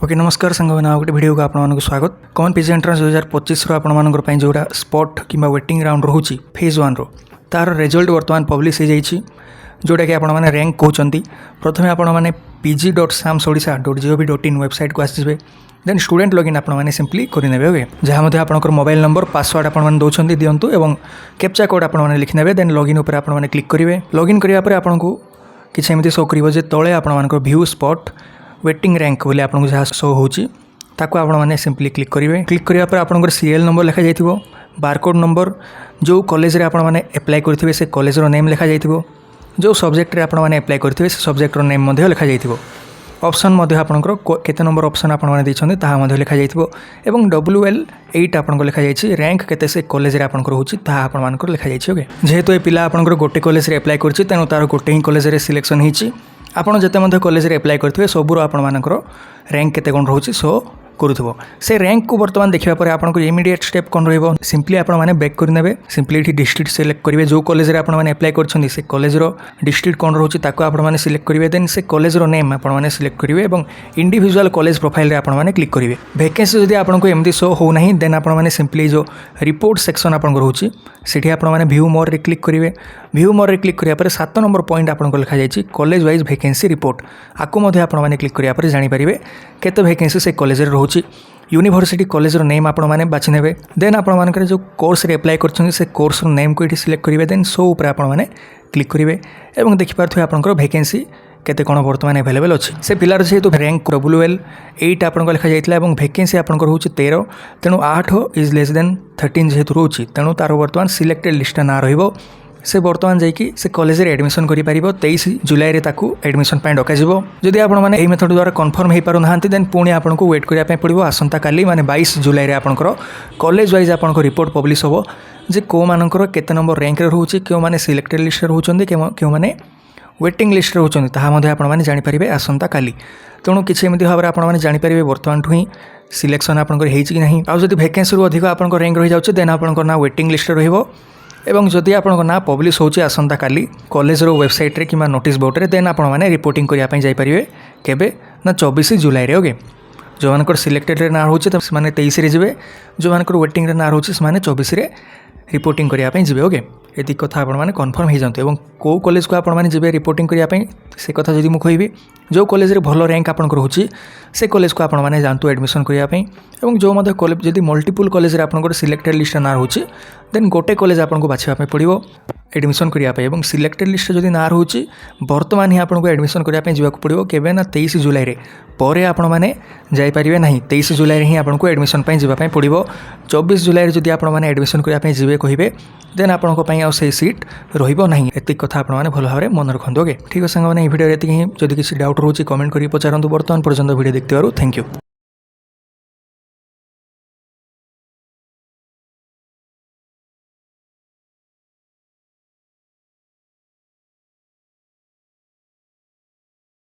Okay नमस्कार सांग मैंने गोटे वीडियो को आपको स्वागत कमन पीजी एंट्रांस 2025 आपंकर जोड़ा स्पॉट कि वेटिंग राउंड रोचे फेज 1 रो तार रिजल्ट बर्तमान पब्लिश हो जाइए जोटा कि आपने रैंक कहते प्रथम आपने pg.samsodisha.gov.in वेबसाइट को आसवे देन स्टूडेंट लॉगिन आपने सिंपली करेंगे ओके जहाँ आपंकर मोबाइल नंबर पासवर्ड आपने दौरान दिंतु और कैप्चा कोड आपने लिखिने देन लॉगिन उपर आपने क्लिक करेंगे लॉगिन करापर आपको किसी एमती शो कर तले आपर व्यू स्पॉट वेटिंग रैंक बोले आपको जहाँ शो होची ताको आपने सिंपली क्लिक करेंगे क्लिक करापर आपंकर सीरियल नंबर लिखा जाइए बारकोड नंबर जो कॉलेज रे आपने एप्लाई करेंगे से कॉलेज नेम लिखा जाइए जो सब्जेक्ट रे आपने एप्लाई करेंगे से सब्जेक्ट नेम लिखा जाइए ऑप्शन आपंकर केते नंबर ऑप्शन आपने देखते लिखा जाइए WL8 आपको लिखा जाइए रैंक केते से कॉलेज रे आपंकर होची ताहा आपनकर लिखा जाइए ओके जेहेतु ये पिला आपंकर गोटे कॉलेज रे एप्लाई करछि तेणु तार गोटे ही कॉलेज रे सिलेक्शन होईछि आपन जते कॉलेज रे एप्लाई करथिबे सबुर आपनकर रैंक केते कोन रहउछि शो करूथबो से रैंक को वर्तमान देखिबा परे आपनको इमीडिएट स्टेप कोन रहइबो सिंपली आपन माने बैक कर नेबे सिंपली एठी डिस्ट्रिक्ट सिलेक्ट करिवे जो कॉलेज रे आपन माने एप्लाई करछन्ती से कॉलेज रो डिस्ट्रिक्ट कोन रहउछि ताको आपन माने सिलेक्ट करिवे देन से कॉलेज रो नेम आपन माने सिलेक्ट करिवे एवं इंडिविजुअल कॉलेज प्रोफाइल रे आपन माने क्लिक करिवे वैकेंसी जदि आपनको एमदी शो हो नाही देन आपन माने सिंपली जो रिपोर्ट सेक्शन आपन रहउछि सेठी आपन माने व्यू मोर रे क्लिक करिवे व्यू मोर रे क्लिक करिया परे 7 नंबर पॉइंट आपन लिखा जाइछि कॉलेज वाइज वैकेंसी रिपोर्ट आको मध्ये आपन माने क्लिक करिया परे जानि परिवे केते वैकेंसी से कॉलेज रे रहउछि यूनिवर्सिटी कॉलेज रो नेम आपण माने बाछि नेबे देन आपण मानकर जो कोर्स रे अप्लाई करछन से कोर्स रो नेम को इठी सिलेक्ट करिवे देन शो ऊपर आपण माने क्लिक करिवे एवं देखि पारथु आपनकर वैकेंसी केते कोन वर्तमान अवेलेबल अछि से पिलार जेहेतु रैंक WL8 आपन लिखा जाइतला एवं वैकेंसी आपनकर होछि 13 तेनु 8 इज लेस देन 13 जेहेतु रोछि तेनु तार वर्तमान सिलेक्टेड लिस्ट ना रहिबो से वर्तमान जाइए से कॉलेज रे एडमिशन करि परिबो 23 जुलाई रे ताकू एडमिशन पाई डका जिवो जदि आपण माने एई मेथड द्वारा कन्फर्म हे पारु नाहंती देन पुणी आपनको वेट करिया पय पड़िबो आसंता काली माने 22 जुलाई रे आपनकर कॉलेज वाइज आपनको रिपोर्ट पब्लिश होबो जे को मानकर केते नंबर रैंक रे रहउछि केउ माने सिलेक्टेड लिस्ट रे रहउछन्ती केउ माने वेटिंग लिस्ट रे रहउछन्ती ताहा मध्ये आपण माने जानि परिबे आसंता काली तेणु किछि एमिति भाबरे आपण माने जानि परिबे वर्तमान ठुई सिलेक्शन आपनकर हेछि कि नाही आ जदि वैकेंसी रु अधिक आपनकर रैंक रहि जाउछि देन आपनकर ना वेटिंग लिस्ट रे रहिबो एवं जदि आपन ना पब्लिश होची आसंता काली कॉलेज रो वेबसाइट रे किमा नोटिस बोर्ड रे देन आपण माने रिपोर्टिंग करिया पय जाई परिबे केबे ना 24 जुलाई रे ओके जो मानकर सिलेक्टेड रे ना होची त माने 23 रे जिवे जो मानकर वेटिंग रे ना होची माने 24 रे रिपोर्टिंग करिया पय जिवे ओके एति कथा आपण माने कन्फर्म हे जानते एवं को कॉलेज को आपण माने जिवे रिपोर्टिंग करिया पय से कथा जदि मु कहिबी जो कॉलेज रे भलो रैंक आपन होची से कॉलेज को आपण माने जानतु एडमिशन करिया पय एवं जो मधे कॉलेज जदि मल्टीपल कॉलेज रे आपन सिलेक्टेड लिस्ट ना होची देन गोटे कॉलेज आपन को बाछिया पय पड़िबो एडमिशन करिया पय एवं सिलेक्टेड लिस्ट जदि ना होची वर्तमान ही आपन को एडमिशन करिया पय जिवा को पड़िबो केबे ना 23 जुलाई रे परे आपण माने जाई परिबे नाही 23 जुलाई रे ही आपन को एडमिशन पय जिवा पय पड़िबो 24 जुलाई रे जदि आपण माने एडमिशन करिया पय जिवे कहिबे देन आपन को पय आ से सीट रहिबो नाही एति कथा आपण माने भलो भाबरे मन रखंदो ओके ठीक है संग माने ई वीडियो रे एति जदि किछि डाउट रहउची कमेंट करि पचारंतु वर्तमान पर्यंत वीडियो देखतिबारु थैंक यू।